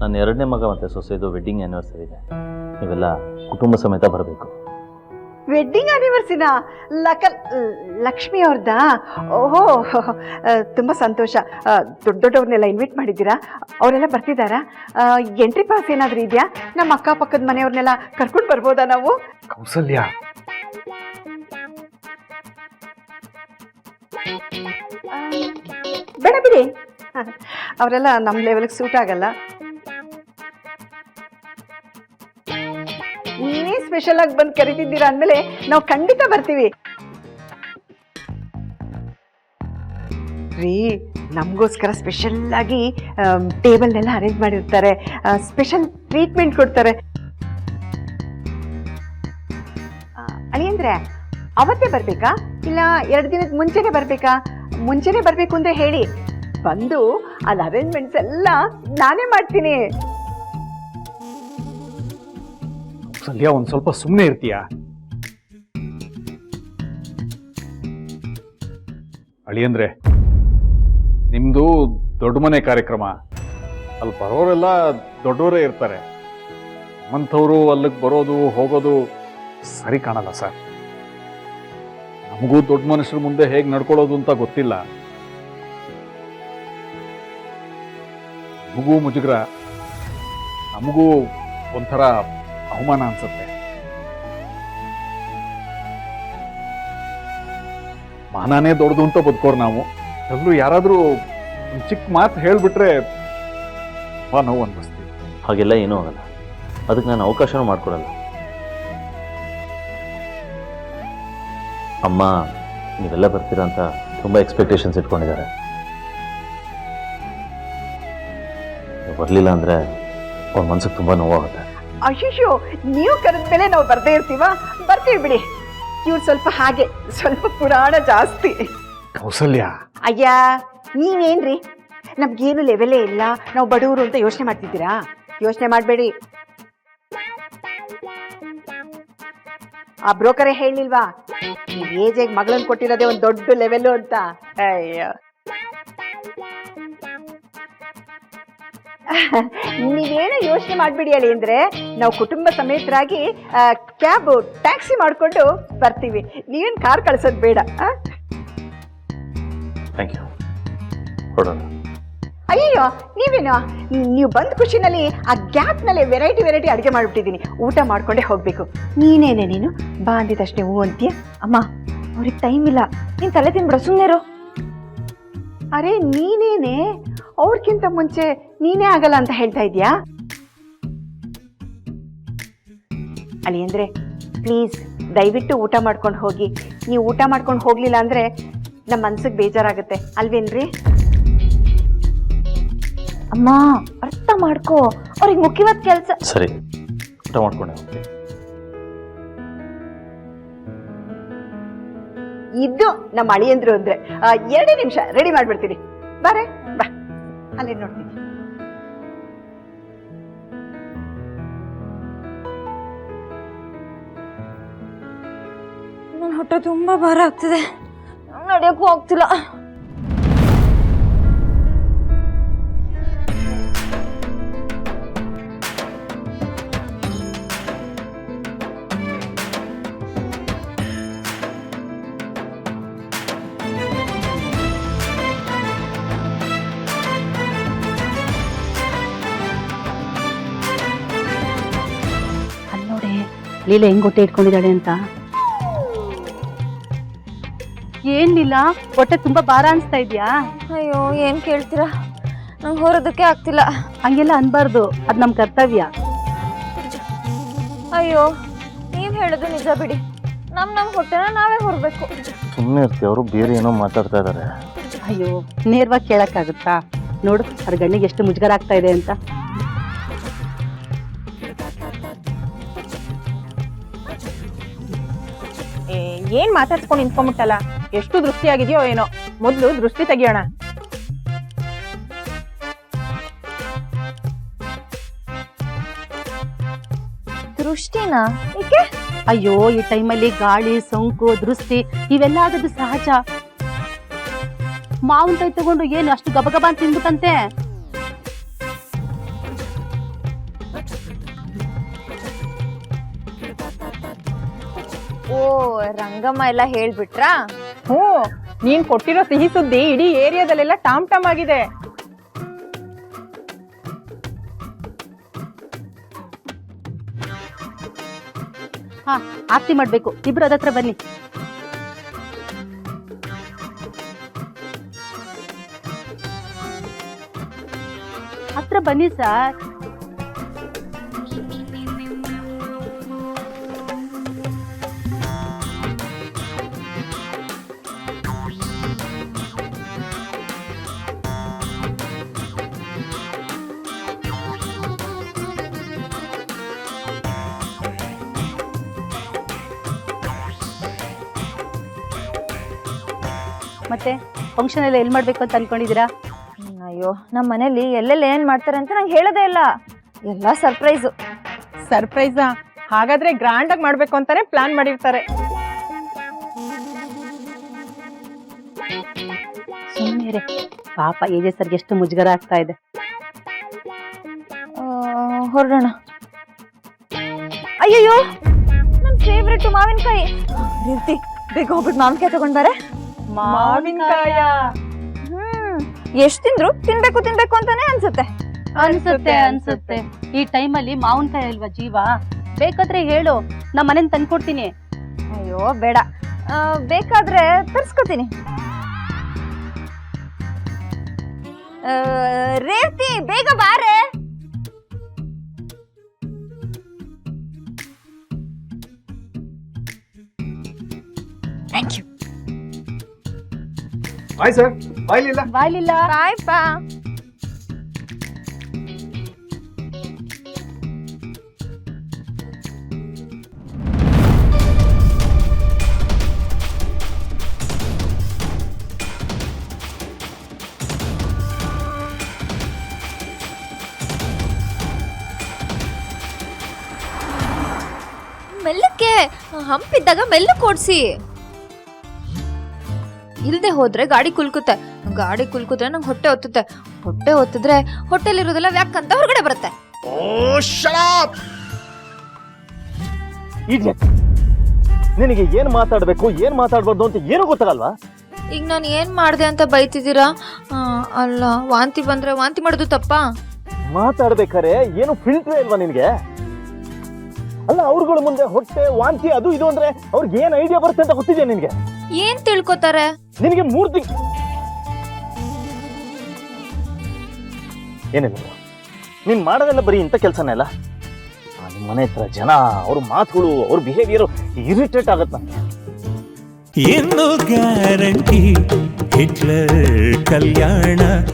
ನನ್ನ 2ನೇ ಮಗ ಮತ್ತು ಸೊಸೆದು ವೆಡ್ಡಿಂಗ್ ಆ್ಯನಿವರ್ಸರಿ ಇದೆ. ನೀವೆಲ್ಲ ಕುಟುಂಬ ಸಮೇತ ಬರಬೇಕು. ವೆಡ್ಡಿಂಗ್ ಆನಿವರ್ಸಿನಾ? ಲಕ್ಷ್ಮಿ ಅವ್ರದ್ದಾ? ಓಹೋ, ತುಂಬ ಸಂತೋಷ. ದೊಡ್ಡವ್ರನ್ನೆಲ್ಲ ಇನ್ವೈಟ್ ಮಾಡಿದ್ದೀರಾ? ಅವರೆಲ್ಲ ಬರ್ತಿದ್ದಾರಾ? ಎಂಟ್ರಿ ಪಾಸ್ ಏನಾದರೂ ಇದೆಯಾ? ನಮ್ಮ ಅಕ್ಕಪಕ್ಕದ ಮನೆಯವ್ರನ್ನೆಲ್ಲ ಕರ್ಕೊಂಡು ಬರ್ಬೋದಾ ನಾವು? ಕೌಸಲ್ಯ, ಬೇಡ ಬಿಡಿ, ಅವರೆಲ್ಲ ನಮ್ಮ ಲೆವೆಲ್ಗೆ ಸೂಟ್ ಆಗಲ್ಲ. ನೀವೇ ಸ್ಪೆಷಲ್ ಆಗಿ ಬಂದು ಕರಿತಿದ್ದೀರಾ ಅಂದಮೇಲೆ ನಾವು ಖಂಡಿತ ಬರ್ತೀವಿ ರೀ. ನಮಗೋಸ್ಕರ ಸ್ಪೆಷಲ್ ಆಗಿ ಟೇಬಲ್ನೆಲ್ಲ ಅರೇಂಜ್ ಮಾಡಿರ್ತಾರೆ, ಸ್ಪೆಷಲ್ ಟ್ರೀಟ್ಮೆಂಟ್ ಕೊಡ್ತಾರೆ. ಅಳಿಯಂದ್ರೆ ಅವತ್ತೇ ಬರಬೇಕಾ ಇಲ್ಲ 2 ದಿನದ ಮುಂಚೆನೇ ಬರಬೇಕಾ? ಮುಂಚೆನೇ ಬರಬೇಕು ಅಂದರೆ ಹೇಳಿ, ಬಂದು ಅಲ್ಲಿ ಅರೇಂಜ್ಮೆಂಟ್ಸ್ ಎಲ್ಲ ನಾನೇ ಮಾಡ್ತೀನಿ. ಕೌಸಲ್ಯ, ಒಂದು ಸ್ವಲ್ಪ ಸುಮ್ಮನೆ ಇರ್ತೀಯಾ? ಅಳಿಯಂದ್ರೆ, ನಿಮ್ದು ದೊಡ್ಡ ಮನೆ ಕಾರ್ಯಕ್ರಮ, ಅಲ್ಲಿ ಬರೋರೆಲ್ಲ ದೊಡ್ಡವರೇ ಇರ್ತಾರೆ. ನಮ್ಮಂಥವ್ರು ಅಲ್ಲಿಗೆ ಬರೋದು ಹೋಗೋದು ಸರಿ ಕಾಣಲ್ಲ ಸರ್. ನಮಗೂ ದೊಡ್ಡ ಮನುಷ್ಯರ ಮುಂದೆ ಹೇಗೆ ನಡ್ಕೊಳ್ಳೋದು ಅಂತ ಗೊತ್ತಿಲ್ಲ. ನಮಗೂ ಮುಜುಗರ, ನಮಗೂ ಒಂಥರ ಅವಮಾನ ಅನ್ಸುತ್ತೆ. ಮಾನನೇ ದೊಡ್ಡದು ಅಂತ ಬದುಕೋರು ನಾವು. ಎಲ್ಲರೂ ಯಾರಾದರೂ ಒಂದು ಚಿಕ್ಕ ಮಾತು ಹೇಳ್ಬಿಟ್ರೆ ನೋವು ಅನ್ಬಿಸ್ತೀವಿ. ಹಾಗೆಲ್ಲ ಏನೂ ಆಗಲ್ಲ, ಅದಕ್ಕೆ ನಾನು ಅವಕಾಶನೂ ಮಾಡಿಕೊಡಲ್ಲ. ಅಮ್ಮ ನೀವೆಲ್ಲ ಬರ್ತೀರಾ ಅಂತ ತುಂಬ ಎಕ್ಸ್ಪೆಕ್ಟೇಷನ್ಸ್ ಇಟ್ಕೊಂಡಿದ್ದಾರೆ. ಬರಲಿಲ್ಲ ಅಂದರೆ ಅವ್ರ ಮನ್ಸಿಗೆ ತುಂಬ ನೋವಾಗುತ್ತೆ. ಅಯ್ಯೋ, ನೀವು ಕರೆದ್ಮೇಲೆ ನಾವು ಬರ್ದೇ ಇರ್ತೀವಾ? ಬರ್ತೀವಿ ಬಿಡಿ. ಇವ್ರು ಸ್ವಲ್ಪ ಹಾಗೆ, ಸ್ವಲ್ಪ ಪುರಾಣ ಜಾಸ್ತಿ. ಕೌಸಲ್ಯ, ಅಯ್ಯ ನೀವೇನ್ರಿ, ನಮ್ಗೇನು ಲೆವೆಲೇ ಇಲ್ಲ, ನಾವು ಬಡವರು ಅಂತ ಯೋಚನೆ ಮಾಡ್ತಿದ್ದೀರಾ? ಯೋಚನೆ ಮಾಡಬೇಡಿ. ಆ ಬ್ರೋಕರೇ ಹೇಳಿಲ್ವಾ ನೀವು ಏಜೆಗೆ ಮಗಳನ್ನ ಕೊಟ್ಟಿರೋದೇ ಒಂದು ದೊಡ್ಡ ಲೆವೆಲು ಅಂತ? ಅಯ್ಯೋ, ನೀವೇನು ಯೋಚನೆ ಮಾಡ್ಬಿಡಿ ಹೇಳಿ. ಅಂದ್ರೆ ನಾವು ಕುಟುಂಬ ಸಮೇತರಾಗಿ ಕ್ಯಾಬ್ ಟ್ಯಾಕ್ಸಿ ಮಾಡ್ಕೊಂಡು ಬರ್ತೀವಿ. ನೀವೇನು ಕಾರ್ ಕಳ್ಸೋದು ಬೇಡ. ಥ್ಯಾಂಕ್ ಯು, ಕೊಡೋಣ. ಅಯ್ಯೋ, ನೀವೇನು, ನೀವು ಬಂದ ಖುಷಿನಲ್ಲಿ ಆ ಗ್ಯಾಪ್ನಲ್ಲಿ ವೆರೈಟಿ ಅಡುಗೆ ಮಾಡಿಬಿಟ್ಟಿದ್ದೀನಿ. ಊಟ ಮಾಡ್ಕೊಂಡೇ ಹೋಗ್ಬೇಕು. ನೀನೇನೆ ನೀನು ಬಾ ಅಂದಿದ್ದಷ್ಟೇ ಹೂ ಅಂತೀಯ? ಅಮ್ಮ, ಅವ್ರಿಗೆ ಟೈಮ್ ಇಲ್ಲ, ನೀನು ತಲೆ ತಿನ್ಬಿಡೋ, ಸುಮ್ಮನೆರು. ಅರೆ ನೀನೇನೆ ಅವ್ರಿಗಿಂತ ಮುಂಚೆ ನೀನೇ ಆಗಲ್ಲ ಅಂತ ಹೇಳ್ತಾ ಇದೀಯಾ? ಅಲ್ಲಿ ಅಂದ್ರೆ ಪ್ಲೀಸ್ ದಯವಿಟ್ಟು ಊಟ ಮಾಡ್ಕೊಂಡು ಹೋಗಿ. ನೀವು ಊಟ ಮಾಡ್ಕೊಂಡು ಹೋಗ್ಲಿಲ್ಲ ಅಂದ್ರೆ ನಮ್ಮ ಮನ್ಸಿಗೆ ಬೇಜಾರಾಗುತ್ತೆ ಅಲ್ವೇನ್ರಿ? ಅಮ್ಮ ಅರ್ಥ ಮಾಡ್ಕೋ, ಅವ್ರಿಗೆ ಮುಖ್ಯವಾದ ಕೆಲಸ. ಸರಿ, ಊಟ ಮಾಡ್ಕೊಂಡೆ ಹೋಗ್ತೀನಿ. ಇದು ನಮ್ಮ ಅಳಿಯಂದ್ರು ಅಂದ್ರೆ 2 ನಿಮಿಷ ರೆಡಿ ಮಾಡ್ಬಿಡ್ತೀನಿ. ಬಾರೆ ಬಾ, ಅಲ್ಲಿ ನೋಡ್ತೀನಿ. ನನ್ನ ಹೊಟ್ಟೆ ತುಂಬಾ ಭಾರ ಆಗ್ತಿದೆ, ನಡೆಯೋಕ್ಕೂ ಆಗ್ತಿಲ್ಲ. ಲೀಲೆ ಹೆಂಗ್ ಹೊಟ್ಟೆ ಇಟ್ಕೊಂಡಿದ್ದಾಳೆ ಅಂತ. ಏನಿಲ್ಲ, ಹೊಟ್ಟೆ ತುಂಬಾ ಭಾರ ಅನ್ಸ್ತಾ ಇದ್ಯಾ? ಅಯ್ಯೋ, ಏನ್ ಕೇಳ್ತೀರಾ, ನಂಗೆ ಹೊರೋದಕ್ಕೆ ಆಗ್ತಿಲ್ಲ. ಹಂಗೆಲ್ಲ ಅನ್ಬಾರ್ದು, ಅದ್ ನಮ್ ಕರ್ತವ್ಯ. ಅಯ್ಯೋ, ನೀವ್ ಹೇಳೋದು ನಿಜ ಬಿಡಿ. ನಮ್ ಹೊಟ್ಟೆನ ನಾವೇ ಹೊರಬೇಕು. ಸುಮ್ಮನೆ ಇರ್ತೀವಿ, ಅವರು ಬೇರೆ ಏನೋ ಮಾತಾಡ್ತಾ ಇದ್ದಾರೆ. ಅಯ್ಯೋ, ನೇರವಾಗಿ ಕೇಳಕ್ಕಾಗುತ್ತಾ? ನೋಡು ಅವ್ರ ಗಣ್ಣಿಗೆ ಎಷ್ಟು ಮುಜುಗರ ಆಗ್ತಾ ಇದೆ ಅಂತ. ಏನ್ ಮಾತಾಡ್ಸ್ಕೊಂಡು ನಿಂತ್ಕೊಂಡ್ಬಿಟ್ಟಲ್ಲ, ಎಷ್ಟು ದೃಷ್ಟಿ ಆಗಿದೆಯೋ ಏನೋ. ಮೊದ್ಲು ದೃಷ್ಟಿ ತೆಗಿಯೋಣ. ದೃಷ್ಟಿನಾ? ಏಕೆ? ಅಯ್ಯೋ, ಈ ಟೈಮಲ್ಲಿ ಗಾಳಿ, ಸೋಂಕು, ದೃಷ್ಟಿ ಇವೆಲ್ಲ ಆಗೋದು ಸಹಜ. ಮಾವಿನ ಕೈ ತಗೊಂಡು ಏನು ಅಷ್ಟು ಗಬಗಬ ಅಂತ ತಿಂದ್ಬಿಟ್ಟಂತೆ. ರಂಗಮ್ಮ ಎಲ್ಲ ಹೇಳ್ಬಿಟ್ರಾ? ಹ್ಞೂ, ನೀನ್ ಕೊಟ್ಟಿರೋ ಸಿಹಿ ಸುದ್ದಿ ಇಡೀ ಏರಿಯಾದಲ್ಲೆಲ್ಲ ಟಾಮ್ ಟಾಮ್ ಆಗಿದೆ. ಹಾ, ಆರತಿ ಮಾಡ್ಬೇಕು. ಇಬ್ರು ಅದತ್ರ ಬನ್ನಿ. ಹತ್ರ ಬನ್ನಿ ಸರ್. ಮತ್ತೆ ಫಂಕ್ಷನ್ ಎಲ್ಲ ಎಲ್ಲಿ ಮಾಡ್ಬೇಕು ಅಂತ ಅನ್ಕೊಂಡಿದ್ದೀರಾ? ಅಯ್ಯೋ, ನಮ್ಮ ಮನೇಲಿ ಎಲ್ಲೆಲ್ಲ ಏನ್ ಮಾಡ್ತಾರೆ ಅಂತ ನಂಗೆ ಹೇಳೋದೇ ಇಲ್ಲ. ಎಲ್ಲ ಸರ್ಪ್ರೈಸು. ಸರ್ಪ್ರೈಸಾ? ಹಾಗಾದ್ರೆ ಗ್ರ್ಯಾಂಡ್ ಆಗಿ ಮಾಡ್ಬೇಕು ಅಂತಾನೆ ಪ್ಲಾನ್ ಮಾಡಿರ್ತಾರೆ. ಸುಮ್ಮನೆ ಪಾಪ ಏಜೆ ಸರ್ಗೆ ಎಷ್ಟು ಮುಜುಗರ ಆಗ್ತಾ ಇದೆ. ಹೊರಡೋಣ. ಅಯ್ಯಯ್ಯೋ, ನನ್ ಫೇವ್ರೆಟ್ ಮಾವಿನಕಾಯಿ. ರೀತಿ ಬೇಗ ಹೋಗ್ಬಿಟ್ಟು ಮಾವಿನಕಾಯಿ ತಗೊಂಡ್ಬಾರೆ. ಮಾವಿನಕಾಯ? ಎಷ್ಟ್ ತಿಂದ್ರು ತಿನ್ಬೇಕು ತಿನ್ಬೇಕು ಅಂತಾನೆ ಅನ್ಸುತ್ತೆ. ಅನ್ಸುತ್ತೆ. ಈ ಟೈಮಲ್ಲಿ ಮಾವಿನಕಾಯಿ ಅಲ್ವಾ ಜೀವ? ಬೇಕಾದ್ರೆ ಹೇಳು, ನಮ್ಮ ಮನೇಲಿ ತಂದ್ಕೊಡ್ತೀನಿ. ಅಯ್ಯೋ ಬೇಡ, ಬೇಕಾದ್ರೆ ತರ್ಸ್ಕೊತೀನಿ. ರೇವತಿ ಬೇಗ ಬಾರೆ. Thank you. Bye sir. ಬಾಯ್ಲಿಲ್ಲ. ಬಾಯ್ಲಿಲ್ಲ. ಬಾಯ್ ಪಾ. ಮೆಲ್ಲಕ್ಕೆ, ಹಂಪಿದ್ದಾಗ ಮೆಲ್ಲಕ್ಕೆ ಓಡಿಸಿ. ಇಲ್ದೆ ಹೋದ್ರೆ ಗಾಡಿ ಕುಲ್ಕುತ್ತೆ. ಗಾಡಿ ಕುಲ್ಕುದ್ರೆ ನಂಗೆ ಹೊಟ್ಟೆ ಹೊತ್ತುತ್ತೆ. ಹೊಟ್ಟೆ ಹೊತ್ತಿದ್ರೆ ಹೊಟ್ಟೆಲಿರೋದೆಲ್ಲ ವ್ಯಾಕಂತ ಹೊರಗಡೆ ಬರುತ್ತೆ. ನಿನಗೆ ಏನ್ ಮಾತಾಡ್ಬೇಕು ಏನ್ ಮಾತಾಡ್ಬಾರ್ದು ಅಂತ ಏನು ಗೊತ್ತಾಗಲ್ವಾ? ಈಗ ನಾನು ಏನ್ ಮಾಡ್ದೆ ಅಂತ ಬೈತಿದ್ದೀರಾ? ಅಲ್ಲ, ವಾಂತಿ ಬಂದ್ರೆ ವಾಂತಿ ಮಾಡೋದು ತಪ್ಪಾ? ಮಾತಾಡ್ಬೇಕಾರೆ ಏನು ಫಿಲ್ಟ್ರೇ ಇಲ್ವಾ ನಿನ್ಗೆ? ಅಲ್ಲ, ಅವ್ರಗಳ ಮುಂದೆ ಹೊಟ್ಟೆ ವಾಂತಿ ಅದು ಇದು ಅಂದ್ರೆ ಅವ್ರಿಗೆ ಏನ್ ಐಡಿಯಾ ಬರುತ್ತೆ ಅಂತ ಗೊತ್ತಿದೆಯಾ ನಿನ್ಗೆ? ಏನ್ ತಿಳ್ಕೊತಾರೆ? ನಿನಗೆ 3 ತಿಂಗಳು ಏನಿಲ್ಲ, ನೀನ್ ಮಾಡೋದೆಲ್ಲ ಬರೀ ಇಂಥ ಕೆಲಸನೇ ಅಲ್ಲ. ನಿಮ್ಮ ಮನೆ ಹತ್ರ ಜನ, ಅವ್ರ ಮಾತುಗಳು, ಅವ್ರ ಬಿಹೇವಿಯರ್ ಇರಿಟೇಟ್ ಆಗತ್ತೆ ನನಗೆ. ಏನು ಗ್ಯಾರಂಟಿ ಹಿಟ್ಲರ್ ಕಲ್ಯಾಣ